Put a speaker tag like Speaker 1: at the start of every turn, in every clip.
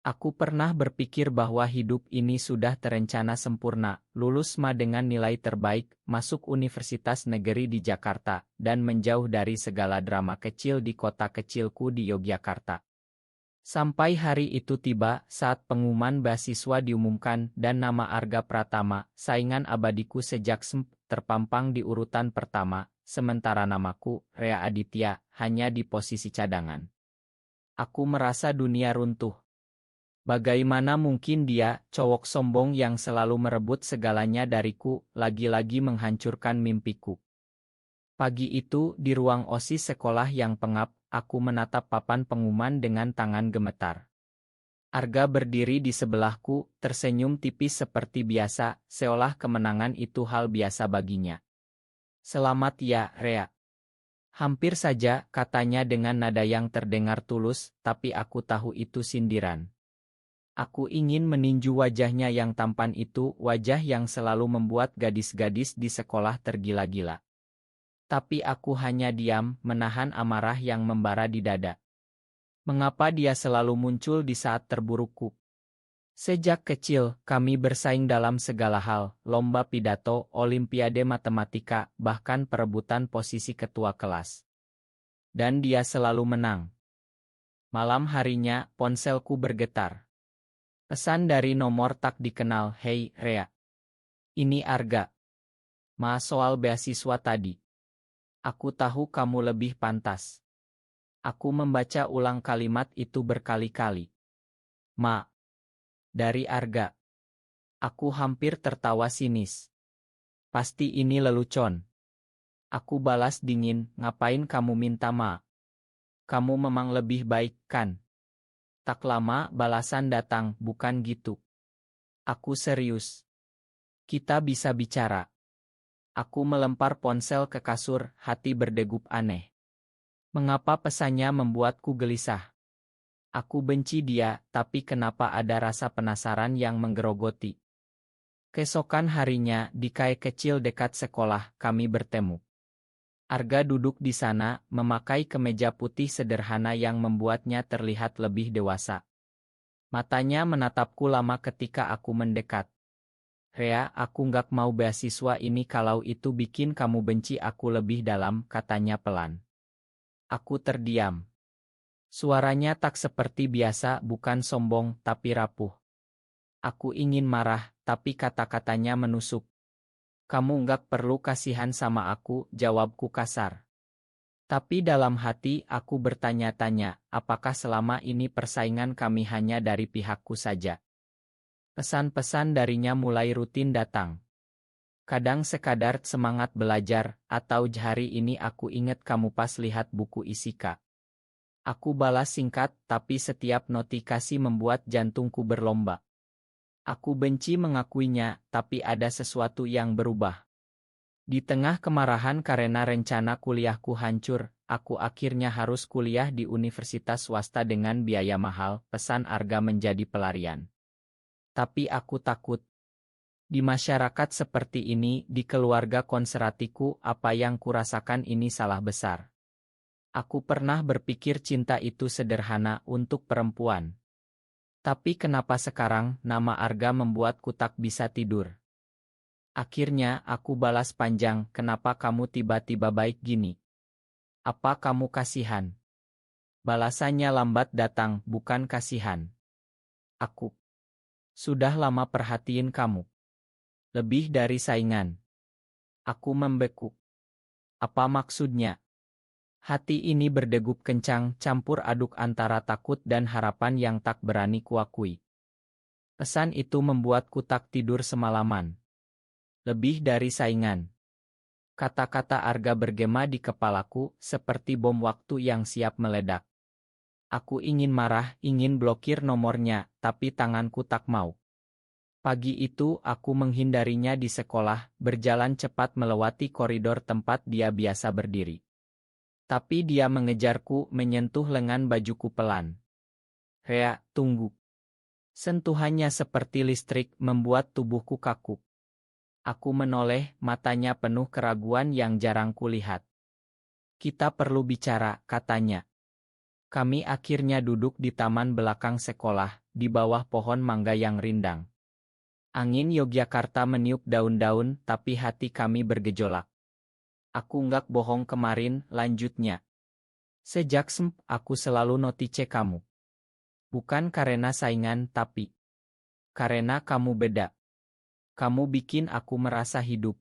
Speaker 1: Aku pernah berpikir bahwa hidup ini sudah terencana sempurna, lulus SMA dengan nilai terbaik, masuk universitas negeri di Jakarta, dan menjauh dari segala drama kecil di kota kecilku di Yogyakarta. Sampai hari itu tiba, saat pengumuman beasiswa diumumkan dan nama Arga Pratama, saingan abadiku sejak SMP, terpampang di urutan pertama, sementara namaku, Rea Aditya, hanya di posisi cadangan. Aku merasa dunia runtuh. Bagaimana mungkin dia, cowok sombong yang selalu merebut segalanya dariku, lagi-lagi menghancurkan mimpiku. Pagi itu, di ruang OSIS sekolah yang pengap, aku menatap papan pengumuman dengan tangan gemetar. Arga berdiri di sebelahku, tersenyum tipis seperti biasa, seolah kemenangan itu hal biasa baginya. "Selamat ya, Rea." Hampir saja, katanya dengan nada yang terdengar tulus, tapi aku tahu itu sindiran. Aku ingin meninju wajahnya yang tampan itu, wajah yang selalu membuat gadis-gadis di sekolah tergila-gila. Tapi aku hanya diam, menahan amarah yang membara di dada. Mengapa dia selalu muncul di saat terburukku? Sejak kecil, kami bersaing dalam segala hal, lomba pidato, olimpiade matematika, bahkan perebutan posisi ketua kelas. Dan dia selalu menang. Malam harinya, ponselku bergetar. Pesan dari nomor tak dikenal, "Hei, Rea. Ini Arga. Soal beasiswa tadi. Aku tahu kamu lebih pantas." Aku membaca ulang kalimat itu berkali-kali. "Ma." Dari Arga. Aku hampir tertawa sinis. "Pasti ini lelucon." Aku balas dingin, "Ngapain kamu minta Ma? Kamu memang lebih baik, kan?" Tak lama balasan datang, "Bukan gitu. Aku serius. Kita bisa bicara." Aku melempar ponsel ke kasur, hati berdegup aneh. Mengapa pesannya membuatku gelisah? Aku benci dia, tapi kenapa ada rasa penasaran yang menggerogoti? Keesokan harinya, di kai kecil dekat sekolah, kami bertemu. Arga duduk di sana, memakai kemeja putih sederhana yang membuatnya terlihat lebih dewasa. Matanya menatapku lama ketika aku mendekat. "Rea, aku nggak mau beasiswa ini kalau itu bikin kamu benci aku lebih dalam," katanya pelan. Aku terdiam. Suaranya tak seperti biasa, bukan sombong, tapi rapuh. Aku ingin marah, tapi kata-katanya menusuk. "Kamu nggak perlu kasihan sama aku," jawabku kasar. Tapi dalam hati aku bertanya-tanya, apakah selama ini persaingan kami hanya dari pihakku saja? Pesan-pesan darinya mulai rutin datang. Kadang sekadar semangat belajar, atau "Hari ini aku inget kamu pas lihat buku Isika." Aku balas singkat, tapi setiap notifikasi membuat jantungku berlomba. Aku benci mengakuinya, tapi ada sesuatu yang berubah. Di tengah kemarahan karena rencana kuliahku hancur, aku akhirnya harus kuliah di universitas swasta dengan biaya mahal, pesan Arga menjadi pelarian. Tapi aku takut. Di masyarakat seperti ini, di keluarga konseratiku, apa yang kurasakan ini salah besar. Aku pernah berpikir cinta itu sederhana untuk perempuan. Tapi kenapa sekarang nama Arga membuatku tak bisa tidur? Akhirnya aku balas panjang, "Kenapa kamu tiba-tiba baik gini? Apa kamu kasihan?" Balasannya lambat datang, "Bukan kasihan. Aku sudah lama perhatiin kamu. Lebih dari saingan." Aku membekuk. Apa maksudnya? Hati ini berdegup kencang, campur aduk antara takut dan harapan yang tak berani kuakui. Pesan itu membuatku tak tidur semalaman. Lebih dari saingan. Kata-kata Arga bergema di kepalaku, seperti bom waktu yang siap meledak. Aku ingin marah, ingin blokir nomornya, tapi tanganku tak mau. Pagi itu aku menghindarinya di sekolah, berjalan cepat melewati koridor tempat dia biasa berdiri. Tapi dia mengejarku, menyentuh lengan bajuku pelan. "Rea, tunggu." Sentuhannya seperti listrik, membuat tubuhku kaku. Aku menoleh, matanya penuh keraguan yang jarang kulihat. "Kita perlu bicara," katanya. Kami akhirnya duduk di taman belakang sekolah, di bawah pohon mangga yang rindang. Angin Yogyakarta meniup daun-daun, tapi hati kami bergejolak. Aku nggak bohong kemarin, lanjutnya. Sejak aku selalu notice kamu. Bukan karena saingan, tapi karena kamu beda. Kamu bikin aku merasa hidup.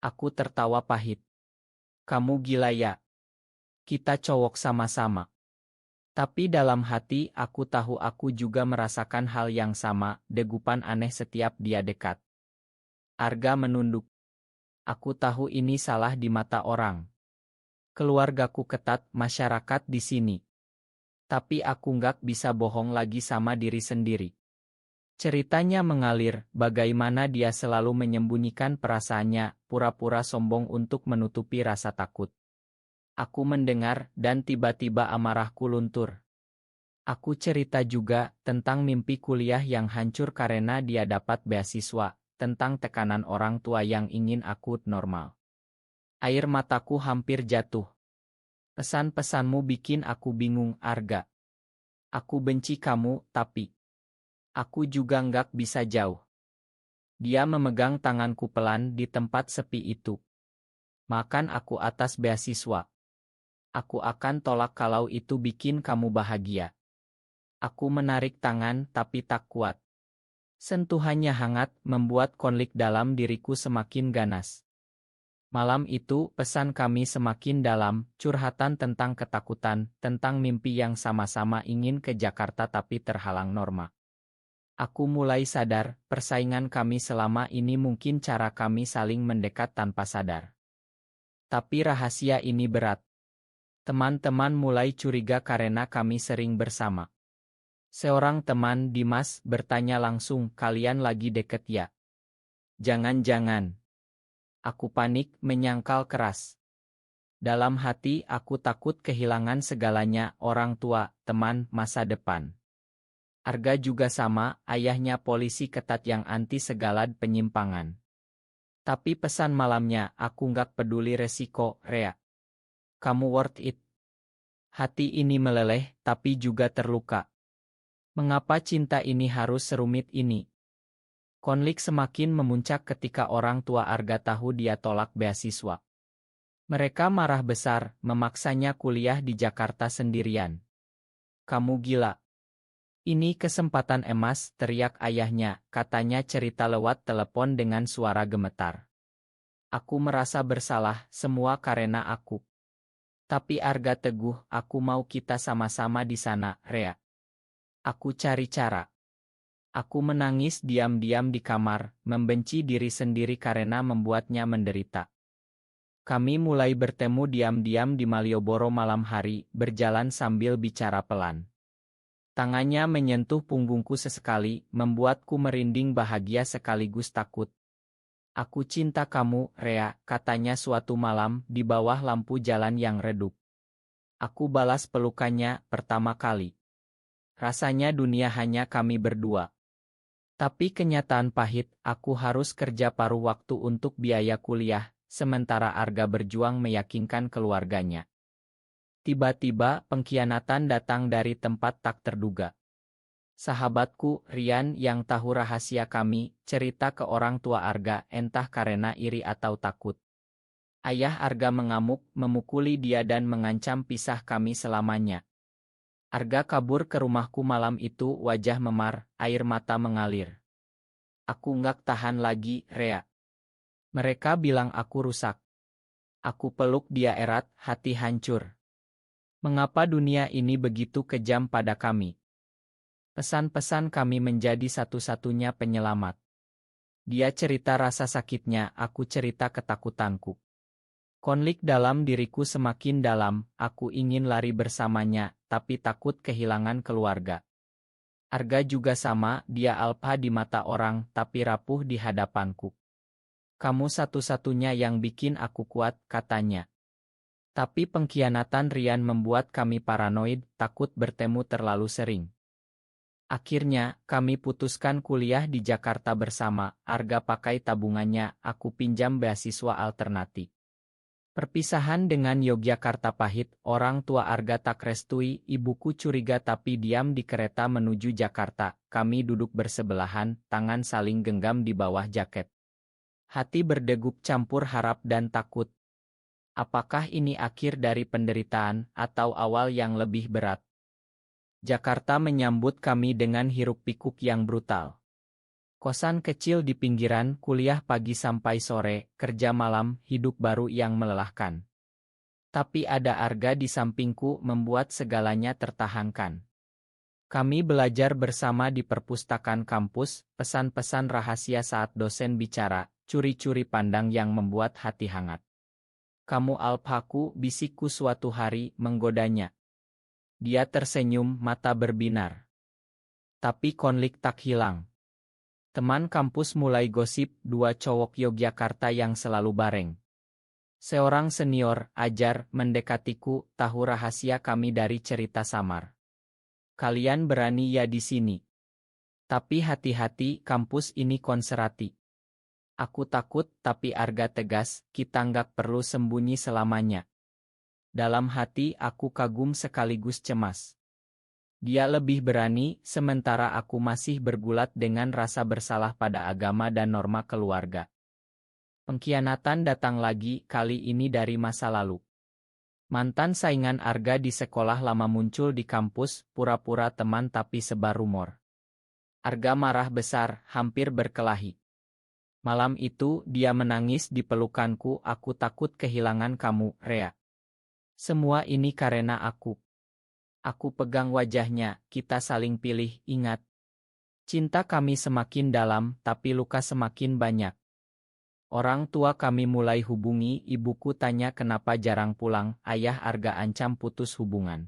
Speaker 1: Aku tertawa pahit. Kamu gila ya? Kita cowok sama-sama. Tapi dalam hati aku tahu aku juga merasakan hal yang sama, degupan aneh setiap dia dekat. Arga menunduk. Aku tahu ini salah di mata orang. Keluargaku ketat, masyarakat di sini. Tapi aku nggak bisa bohong lagi sama diri sendiri. Ceritanya mengalir, bagaimana dia selalu menyembunyikan perasaannya, pura-pura sombong untuk menutupi rasa takut. Aku mendengar, dan tiba-tiba amarahku luntur. Aku cerita juga tentang mimpi kuliah yang hancur karena dia dapat beasiswa, tentang tekanan orang tua yang ingin aku normal. Air mataku hampir jatuh. Pesan-pesanmu bikin aku bingung, Arga. Aku benci kamu, tapi aku juga nggak bisa jauh. Dia memegang tanganku pelan di tempat sepi itu. Makan aku atas beasiswa. Aku akan tolak kalau itu bikin kamu bahagia. Aku menarik tangan tapi tak kuat. Sentuhannya hangat, membuat konflik dalam diriku semakin ganas. Malam itu, pesan kami semakin dalam, curhatan tentang ketakutan, tentang mimpi yang sama-sama ingin ke Jakarta tapi terhalang Norma. Aku mulai sadar, persaingan kami selama ini mungkin cara kami saling mendekat tanpa sadar. Tapi rahasia ini berat. Teman-teman mulai curiga karena kami sering bersama. Seorang teman, Dimas, bertanya langsung, kalian lagi deket ya? Jangan-jangan. Aku panik, menyangkal keras. Dalam hati, aku takut kehilangan segalanya, orang tua, teman, masa depan. Arga juga sama, ayahnya polisi ketat yang anti segala penyimpangan. Tapi pesan malamnya, aku nggak peduli resiko, Rea. Kamu worth it. Hati ini meleleh, tapi juga terluka. Mengapa cinta ini harus serumit ini? Konflik semakin memuncak ketika orang tua Arga tahu dia tolak beasiswa. Mereka marah besar, memaksanya kuliah di Jakarta sendirian. Kamu gila. Ini kesempatan emas, teriak ayahnya, katanya cerita lewat telepon dengan suara gemetar. Aku merasa bersalah, semua karena aku. Tapi Arga teguh, aku mau kita sama-sama di sana, Rea. Aku cari cara. Aku menangis diam-diam di kamar, membenci diri sendiri karena membuatnya menderita. Kami mulai bertemu diam-diam di Malioboro malam hari, berjalan sambil bicara pelan. Tangannya menyentuh punggungku sesekali, membuatku merinding bahagia sekaligus takut. Aku cinta kamu, Rea, katanya suatu malam, di bawah lampu jalan yang redup. Aku balas pelukannya, pertama kali. Rasanya dunia hanya kami berdua. Tapi kenyataan pahit, aku harus kerja paruh waktu untuk biaya kuliah, sementara Arga berjuang meyakinkan keluarganya. Tiba-tiba, pengkhianatan datang dari tempat tak terduga. Sahabatku, Rian, yang tahu rahasia kami, cerita ke orang tua Arga, entah karena iri atau takut. Ayah Arga mengamuk, memukuli dia dan mengancam pisah kami selamanya. Arga kabur ke rumahku malam itu, wajah memar, air mata mengalir. Aku nggak tahan lagi, Rea. Mereka bilang aku rusak. Aku peluk dia erat, hati hancur. Mengapa dunia ini begitu kejam pada kami? Pesan-pesan kami menjadi satu-satunya penyelamat. Dia cerita rasa sakitnya, aku cerita ketakutanku. Konflik dalam diriku semakin dalam, aku ingin lari bersamanya, tapi takut kehilangan keluarga. Arga juga sama, dia alpha di mata orang, tapi rapuh di hadapanku. Kamu satu-satunya yang bikin aku kuat, katanya. Tapi pengkhianatan Rian membuat kami paranoid, takut bertemu terlalu sering. Akhirnya, kami putuskan kuliah di Jakarta bersama, Arga pakai tabungannya, aku pinjam beasiswa alternatif. Perpisahan dengan Yogyakarta pahit, orang tua Arga tak restui, ibuku curiga tapi diam di kereta menuju Jakarta. Kami duduk bersebelahan, tangan saling genggam di bawah jaket. Hati berdegup campur harap dan takut. Apakah ini akhir dari penderitaan, atau awal yang lebih berat? Jakarta menyambut kami dengan hiruk-pikuk yang brutal. Kosan kecil di pinggiran, kuliah pagi sampai sore, kerja malam, hidup baru yang melelahkan. Tapi ada Arga di sampingku membuat segalanya tertahankan. Kami belajar bersama di perpustakaan kampus, pesan-pesan rahasia saat dosen bicara, curi-curi pandang yang membuat hati hangat. Kamu Alphaku, bisikku suatu hari, menggodanya. Dia tersenyum, mata berbinar. Tapi konflik tak hilang. Teman kampus mulai gosip, dua cowok Yogyakarta yang selalu bareng. Seorang senior, ajar, mendekatiku, tahu rahasia kami dari cerita samar. Kalian berani ya di sini. Tapi hati-hati, kampus ini konserati. Aku takut, tapi Arga tegas, kita nggak perlu sembunyi selamanya. Dalam hati aku kagum sekaligus cemas. Dia lebih berani, sementara aku masih bergulat dengan rasa bersalah pada agama dan norma keluarga. Pengkhianatan datang lagi, kali ini dari masa lalu. Mantan saingan Arga di sekolah lama muncul di kampus, pura-pura teman tapi sebar rumor. Arga marah besar, hampir berkelahi. Malam itu, dia menangis di pelukanku, aku takut kehilangan kamu, Rea. Semua ini karena aku. Aku pegang wajahnya, kita saling pilih, ingat. Cinta kami semakin dalam, tapi luka semakin banyak. Orang tua kami mulai hubungi, ibuku tanya kenapa jarang pulang, ayah Arga ancam putus hubungan.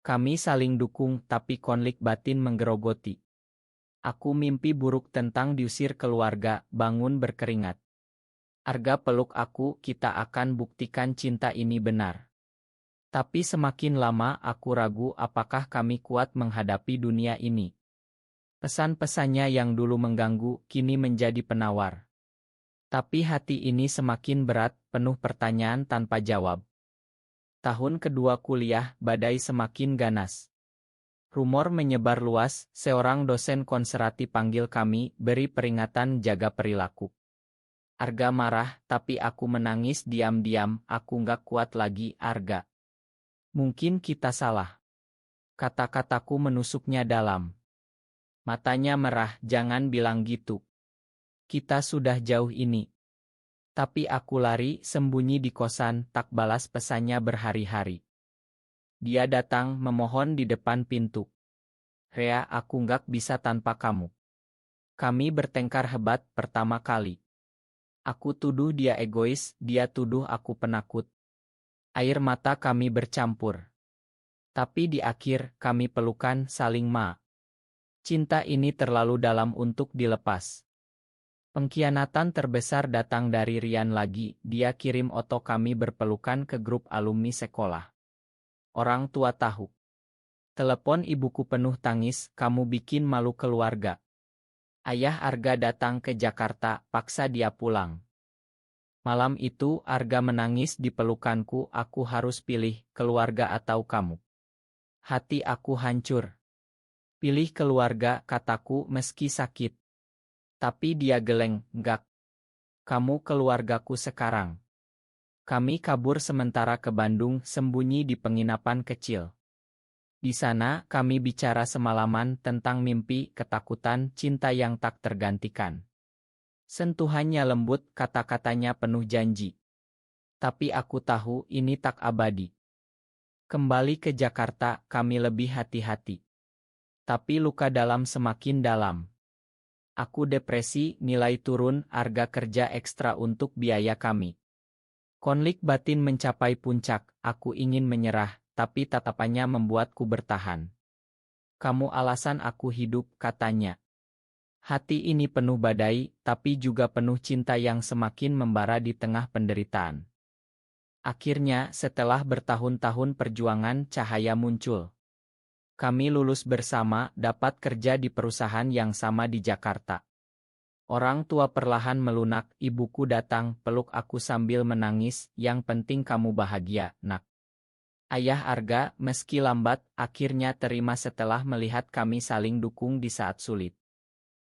Speaker 1: Kami saling dukung, tapi konflik batin menggerogoti. Aku mimpi buruk tentang diusir keluarga, bangun berkeringat. Arga peluk aku, kita akan buktikan cinta ini benar. Tapi semakin lama aku ragu apakah kami kuat menghadapi dunia ini. Pesan-pesannya yang dulu mengganggu, kini menjadi penawar. Tapi hati ini semakin berat, penuh pertanyaan tanpa jawab. Tahun kedua kuliah, badai semakin ganas. Rumor menyebar luas, seorang dosen konserati panggil kami, beri peringatan jaga perilaku. Arga marah, tapi aku menangis diam-diam, aku nggak kuat lagi, Arga. Mungkin kita salah. Kata-kataku menusuknya dalam. Matanya merah, jangan bilang gitu. Kita sudah jauh ini. Tapi aku lari, sembunyi di kosan, tak balas pesannya berhari-hari. Dia datang, memohon di depan pintu. Rea, aku nggak bisa tanpa kamu. Kami bertengkar hebat pertama kali. Aku tuduh dia egois, dia tuduh aku penakut. Air mata kami bercampur. Tapi di akhir, kami pelukan saling Cinta ini terlalu dalam untuk dilepas. Pengkhianatan terbesar datang dari Rian lagi, dia kirim foto kami berpelukan ke grup alumni sekolah. Orang tua tahu. Telepon ibuku penuh tangis, kamu bikin malu keluarga. Ayah Arga datang ke Jakarta, paksa dia pulang. Malam itu, Arga menangis di pelukanku, aku harus pilih, keluarga atau kamu. Hati aku hancur. Pilih keluarga, kataku meski sakit. Tapi dia geleng, enggak. Kamu keluargaku sekarang. Kami kabur sementara ke Bandung, sembunyi di penginapan kecil. Di sana, kami bicara semalaman tentang mimpi, ketakutan, cinta yang tak tergantikan. Sentuhannya lembut, kata-katanya penuh janji. Tapi aku tahu ini tak abadi. Kembali ke Jakarta, kami lebih hati-hati. Tapi luka dalam semakin dalam. Aku depresi, nilai turun, harga kerja ekstra untuk biaya kami. Konflik batin mencapai puncak, aku ingin menyerah, tapi tatapannya membuatku bertahan. Kamu alasan aku hidup, katanya. Hati ini penuh badai, tapi juga penuh cinta yang semakin membara di tengah penderitaan. Akhirnya, setelah bertahun-tahun perjuangan, cahaya muncul. Kami lulus bersama, dapat kerja di perusahaan yang sama di Jakarta. Orang tua perlahan melunak, ibuku datang, peluk aku sambil menangis, yang penting kamu bahagia, nak. Ayah Arga, meski lambat, akhirnya terima setelah melihat kami saling dukung di saat sulit.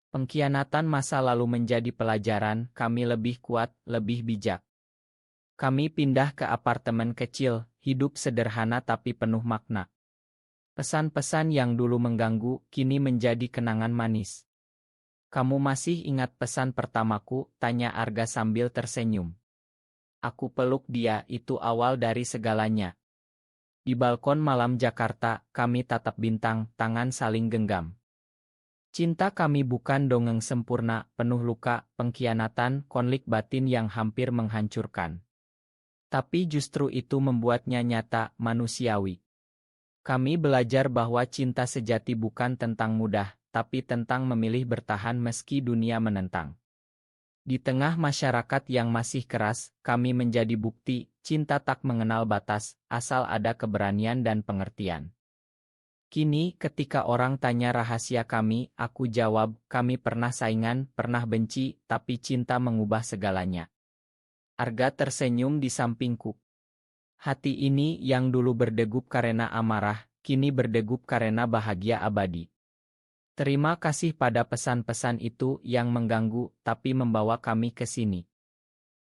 Speaker 1: Pengkhianatan masa lalu menjadi pelajaran, kami lebih kuat, lebih bijak. Kami pindah ke apartemen kecil, hidup sederhana tapi penuh makna. Pesan-pesan yang dulu mengganggu, kini menjadi kenangan manis. Kamu masih ingat pesan pertamaku? Tanya Arga sambil tersenyum. Aku peluk dia, itu awal dari segalanya. Di balkon malam Jakarta, kami tatap bintang, tangan saling genggam. Cinta kami bukan dongeng sempurna, penuh luka, pengkhianatan, konflik batin yang hampir menghancurkan. Tapi justru itu membuatnya nyata, manusiawi. Kami belajar bahwa cinta sejati bukan tentang mudah, tapi tentang memilih bertahan meski dunia menentang. Di tengah masyarakat yang masih keras, kami menjadi bukti, cinta tak mengenal batas, asal ada keberanian dan pengertian. Kini, ketika orang tanya rahasia kami, aku jawab, kami pernah saingan, pernah benci, tapi cinta mengubah segalanya. Arga tersenyum di sampingku. Hati ini yang dulu berdegup karena amarah, kini berdegup karena bahagia abadi. Terima kasih pada pesan-pesan itu yang mengganggu, tapi membawa kami ke sini.